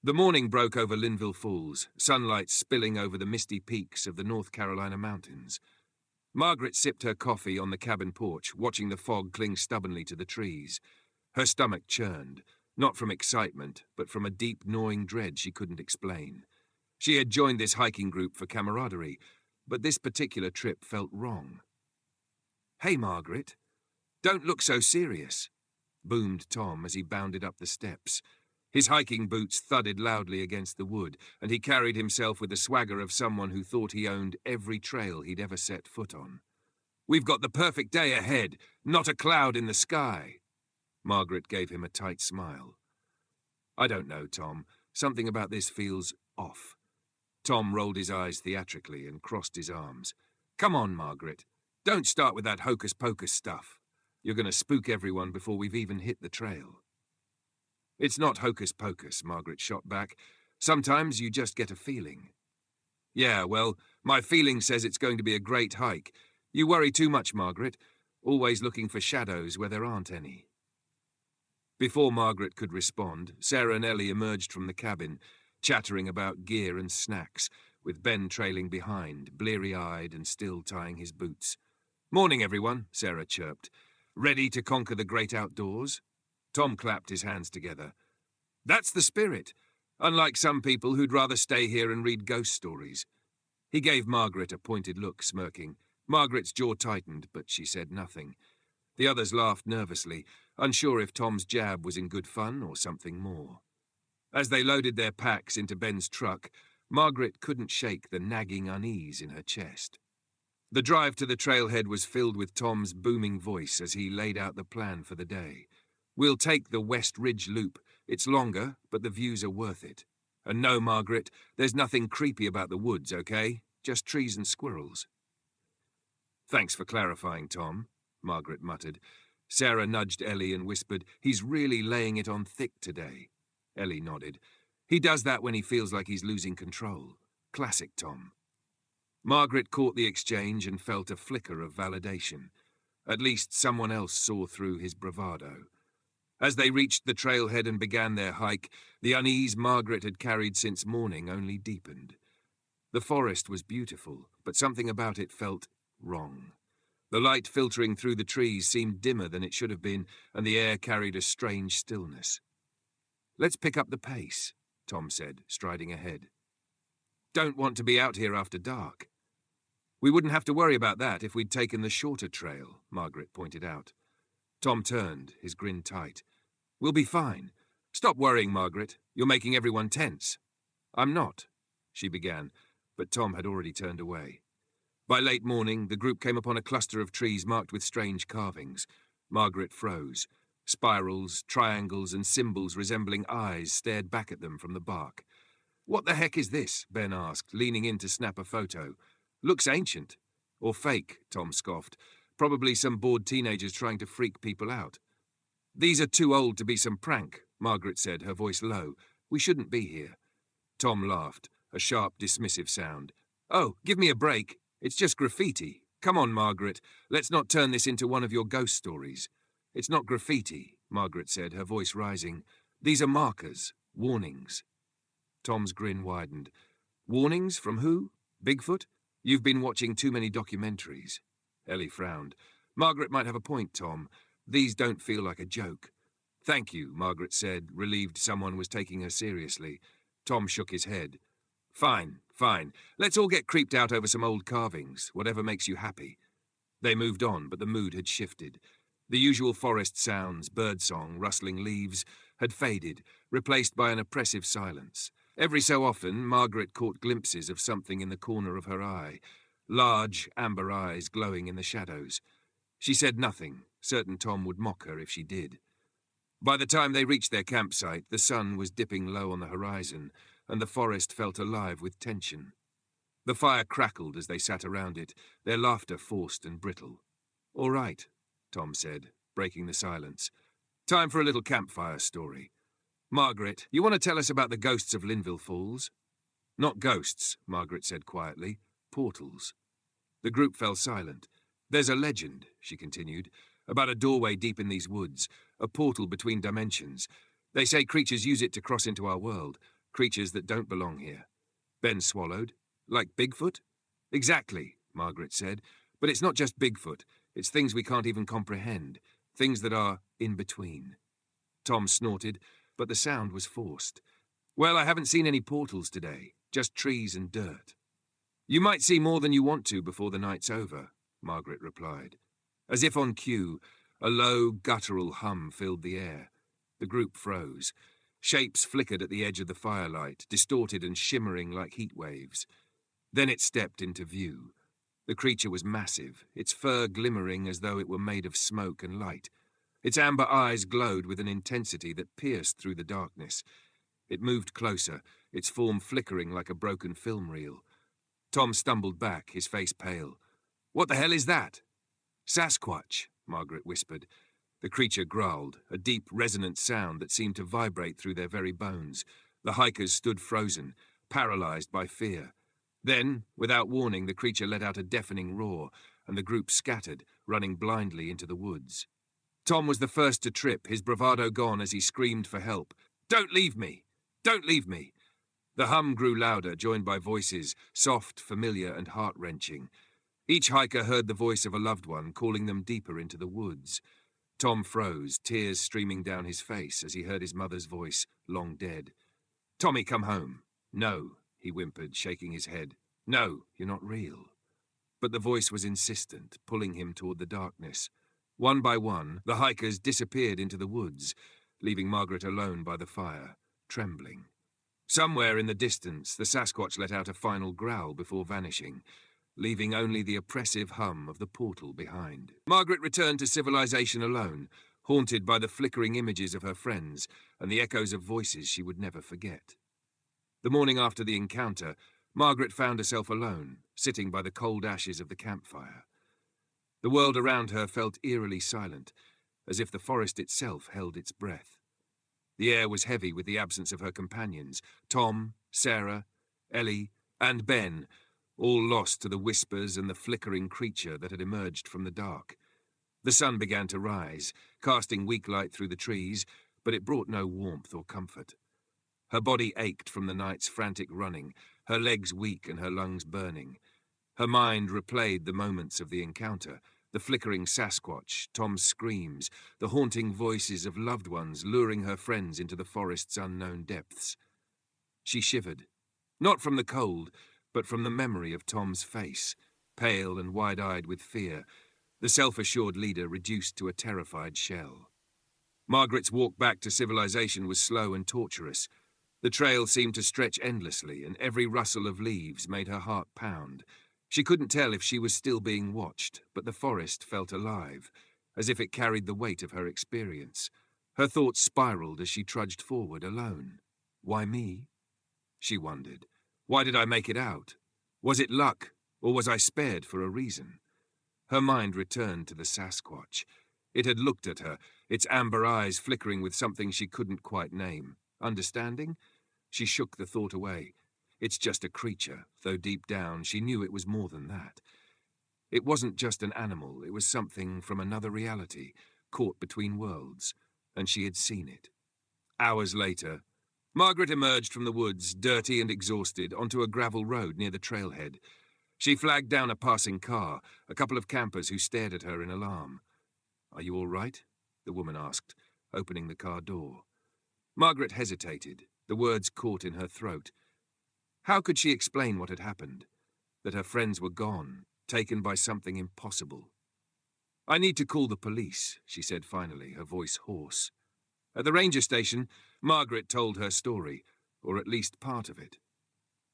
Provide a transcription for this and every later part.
The morning broke over Linville Falls, sunlight spilling over the misty peaks of the North Carolina mountains. Margaret sipped her coffee on the cabin porch, watching the fog cling stubbornly to the trees. Her stomach churned, not from excitement, but from a deep gnawing dread she couldn't explain. She had joined this hiking group for camaraderie, but this particular trip felt wrong. "Hey, Margaret, don't look so serious," boomed Tom as he bounded up the steps. His hiking boots thudded loudly against the wood, and he carried himself with the swagger of someone who thought he owned every trail he'd ever set foot on. "We've got the perfect day ahead, not a cloud in the sky." Margaret gave him a tight smile. "I don't know, Tom. Something about this feels off." Tom rolled his eyes theatrically and crossed his arms. "Come on, Margaret. Don't start with that hocus-pocus stuff. You're going to spook everyone before we've even hit the trail." "It's not hocus-pocus," Margaret shot back. "Sometimes you just get a feeling." "Yeah, well, my feeling says it's going to be a great hike. You worry too much, Margaret, always looking for shadows where there aren't any." Before Margaret could respond, Sarah and Ellie emerged from the cabin, chattering about gear and snacks, with Ben trailing behind, bleary-eyed and still tying his boots. "Morning, everyone," Sarah chirped. "Ready to conquer the great outdoors?" Tom clapped his hands together. "That's the spirit, unlike some people who'd rather stay here and read ghost stories." He gave Margaret a pointed look, smirking. Margaret's jaw tightened, but she said nothing. The others laughed nervously, unsure if Tom's jab was in good fun or something more. As they loaded their packs into Ben's truck, Margaret couldn't shake the nagging unease in her chest. The drive to the trailhead was filled with Tom's booming voice as he laid out the plan for the day. "We'll take the West Ridge Loop. It's longer, but the views are worth it. And no, Margaret, there's nothing creepy about the woods, okay? Just trees and squirrels." "Thanks for clarifying, Tom," Margaret muttered. Sarah nudged Ellie and whispered, "He's really laying it on thick today." Ellie nodded. "He does that when he feels like he's losing control. Classic Tom." Margaret caught the exchange and felt a flicker of validation. At least someone else saw through his bravado. As they reached the trailhead and began their hike, the unease Margaret had carried since morning only deepened. The forest was beautiful, but something about it felt wrong. The light filtering through the trees seemed dimmer than it should have been, and the air carried a strange stillness. "Let's pick up the pace," Tom said, striding ahead. "Don't want to be out here after dark." "We wouldn't have to worry about that if we'd taken the shorter trail," Margaret pointed out. Tom turned, his grin tight. "We'll be fine. Stop worrying, Margaret. You're making everyone tense." "I'm not," she began, but Tom had already turned away. By late morning, the group came upon a cluster of trees marked with strange carvings. Margaret froze. Spirals, triangles, and symbols resembling eyes stared back at them from the bark. "What the heck is this?" Ben asked, leaning in to snap a photo. "Looks ancient." "Or fake," Tom scoffed. "Probably some bored teenagers trying to freak people out." "These are too old to be some prank," Margaret said, her voice low. "We shouldn't be here." Tom laughed, a sharp, dismissive sound. "Oh, give me a break. It's just graffiti. Come on, Margaret. Let's not turn this into one of your ghost stories." "It's not graffiti," Margaret said, her voice rising. "These are markers, warnings." Tom's grin widened. "Warnings from who? Bigfoot? You've been watching too many documentaries." Ellie frowned. "Margaret might have a point, Tom. These don't feel like a joke." "Thank you," Margaret said, relieved someone was taking her seriously. Tom shook his head. Fine. Let's all get creeped out over some old carvings, whatever makes you happy." They moved on, but the mood had shifted. The usual forest sounds, birdsong, rustling leaves, had faded, replaced by an oppressive silence. Every so often, Margaret caught glimpses of something in the corner of her eye, large, amber eyes glowing in the shadows. She said nothing, certain Tom would mock her if she did. By the time they reached their campsite, the sun was dipping low on the horizon, and the forest felt alive with tension. The fire crackled as they sat around it, their laughter forced and brittle. "All right," Tom said, breaking the silence. "Time for a little campfire story. Margaret, you want to tell us about the ghosts of Linville Falls?" "Not ghosts," Margaret said quietly. "Portals." The group fell silent. "There's a legend," she continued, "about a doorway deep in these woods, a portal between dimensions. They say creatures use it to cross into our world. Creatures that don't belong here. Ben swallowed. Like Bigfoot? Exactly, Margaret said. But it's not just Bigfoot. It's things we can't even comprehend. Things that are in between. Tom snorted, but the sound was forced. Well, I haven't seen any portals today. Just trees and dirt. You might see more than you want to before the night's over, Margaret replied. As if on cue, a low, guttural hum filled the air. The group froze. Shapes flickered at the edge of the firelight, distorted and shimmering like heat waves. Then it stepped into view. The creature was massive, its fur glimmering as though it were made of smoke and light. Its amber eyes glowed with an intensity that pierced through the darkness. It moved closer, its form flickering like a broken film reel. Tom stumbled back, his face pale. "What the hell is that?" "Sasquatch," Margaret whispered. The creature growled, a deep, resonant sound that seemed to vibrate through their very bones. The hikers stood frozen, paralyzed by fear. Then, without warning, the creature let out a deafening roar, and the group scattered, running blindly into the woods. Tom was the first to trip, his bravado gone as he screamed for help. "Don't leave me! Don't leave me!" The hum grew louder, joined by voices, soft, familiar, and heart-wrenching. Each hiker heard the voice of a loved one, calling them deeper into the woods. Tom froze, tears streaming down his face as he heard his mother's voice, long dead. "Tommy, come home." "No," he whimpered, shaking his head. "No, you're not real." But the voice was insistent, pulling him toward the darkness. One by one, the hikers disappeared into the woods, leaving Margaret alone by the fire, trembling. Somewhere in the distance, the Sasquatch let out a final growl before vanishing, leaving only the oppressive hum of the portal behind. Margaret returned to civilization alone, haunted by the flickering images of her friends and the echoes of voices she would never forget. The morning after the encounter, Margaret found herself alone, sitting by the cold ashes of the campfire. The world around her felt eerily silent, as if the forest itself held its breath. The air was heavy with the absence of her companions, Tom, Sarah, Ellie, and Ben, all lost to the whispers and the flickering creature that had emerged from the dark. The sun began to rise, casting weak light through the trees, but it brought no warmth or comfort. Her body ached from the night's frantic running, her legs weak and her lungs burning. Her mind replayed the moments of the encounter, the flickering Sasquatch, Tom's screams, the haunting voices of loved ones luring her friends into the forest's unknown depths. She shivered, not from the cold, but from the memory of Tom's face, pale and wide-eyed with fear, the self-assured leader reduced to a terrified shell. Margaret's walk back to civilization was slow and torturous. The trail seemed to stretch endlessly, and every rustle of leaves made her heart pound. She couldn't tell if she was still being watched, but the forest felt alive, as if it carried the weight of her experience. Her thoughts spiraled as she trudged forward alone. Why me? She wondered. Why did I make it out? Was it luck, or was I spared for a reason? Her mind returned to the Sasquatch. It had looked at her, its amber eyes flickering with something she couldn't quite name. Understanding? She shook the thought away. It's just a creature, though deep down she knew it was more than that. It wasn't just an animal, it was something from another reality, caught between worlds, and she had seen it. Hours later, Margaret emerged from the woods, dirty and exhausted, onto a gravel road near the trailhead. She flagged down a passing car, a couple of campers who stared at her in alarm. "Are you all right?" the woman asked, opening the car door. Margaret hesitated, the words caught in her throat. How could she explain what had happened? That her friends were gone, taken by something impossible. "I need to call the police," she said finally, her voice hoarse. At the ranger station, Margaret told her story, or at least part of it.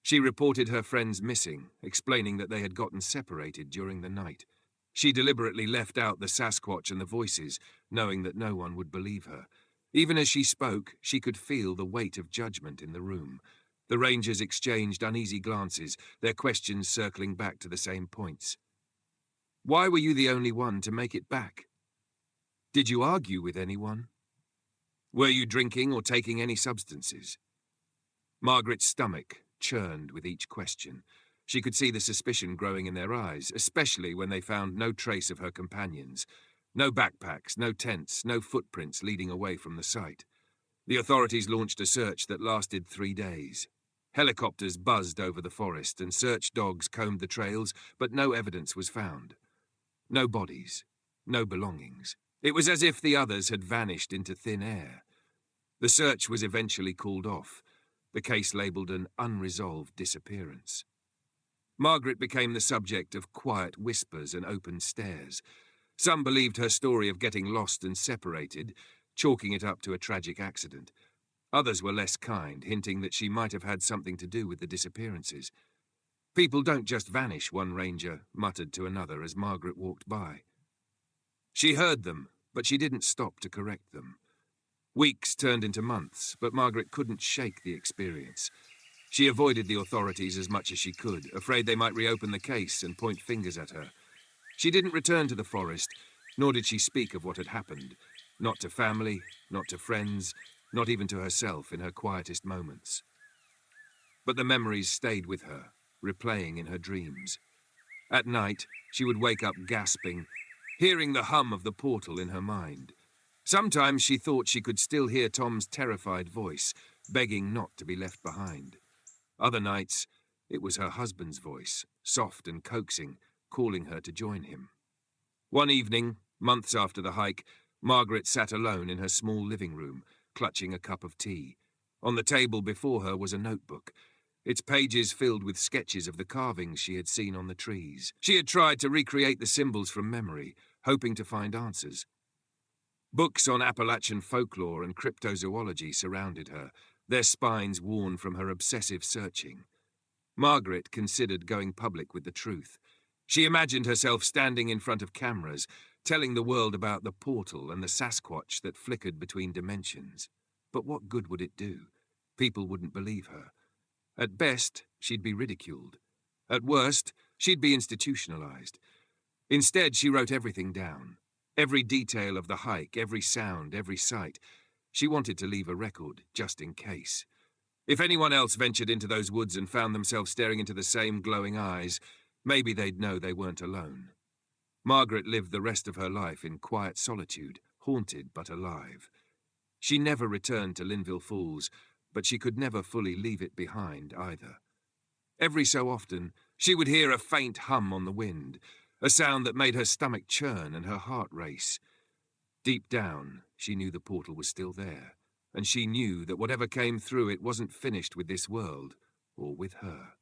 She reported her friends missing, explaining that they had gotten separated during the night. She deliberately left out the Sasquatch and the voices, knowing that no one would believe her. Even as she spoke, she could feel the weight of judgment in the room. The rangers exchanged uneasy glances, their questions circling back to the same points. "Why were you the only one to make it back? Did you argue with anyone? Were you drinking or taking any substances?" Margaret's stomach churned with each question. She could see the suspicion growing in their eyes, especially when they found no trace of her companions. No backpacks, no tents, no footprints leading away from the site. The authorities launched a search that lasted 3 days. Helicopters buzzed over the forest and search dogs combed the trails, but no evidence was found. No bodies, no belongings. It was as if the others had vanished into thin air. The search was eventually called off, the case labelled an unresolved disappearance. Margaret became the subject of quiet whispers and open stares. Some believed her story of getting lost and separated, chalking it up to a tragic accident. Others were less kind, hinting that she might have had something to do with the disappearances. People don't just vanish, one ranger muttered to another as Margaret walked by. She heard them, but she didn't stop to correct them. Weeks turned into months, but Margaret couldn't shake the experience. She avoided the authorities as much as she could, afraid they might reopen the case and point fingers at her. She didn't return to the forest, nor did she speak of what had happened. Not to family, not to friends, not even to herself in her quietest moments. But the memories stayed with her, replaying in her dreams. At night, she would wake up gasping, hearing the hum of the portal in her mind. Sometimes she thought she could still hear Tom's terrified voice, begging not to be left behind. Other nights, it was her husband's voice, soft and coaxing, calling her to join him. One evening, months after the hike, Margaret sat alone in her small living room, clutching a cup of tea. On the table before her was a notebook, its pages filled with sketches of the carvings she had seen on the trees. She had tried to recreate the symbols from memory, hoping to find answers. Books on Appalachian folklore and cryptozoology surrounded her, their spines worn from her obsessive searching. Margaret considered going public with the truth. She imagined herself standing in front of cameras, telling the world about the portal and the Sasquatch that flickered between dimensions. But what good would it do? People wouldn't believe her. At best, she'd be ridiculed. At worst, she'd be institutionalized. Instead, she wrote everything down. Every detail of the hike, every sound, every sight. She wanted to leave a record, just in case. If anyone else ventured into those woods and found themselves staring into the same glowing eyes, maybe they'd know they weren't alone. Margaret lived the rest of her life in quiet solitude, haunted but alive. She never returned to Linville Falls, but she could never fully leave it behind either. Every so often, she would hear a faint hum on the wind, a sound that made her stomach churn and her heart race. Deep down, she knew the portal was still there, and she knew that whatever came through it wasn't finished with this world or with her.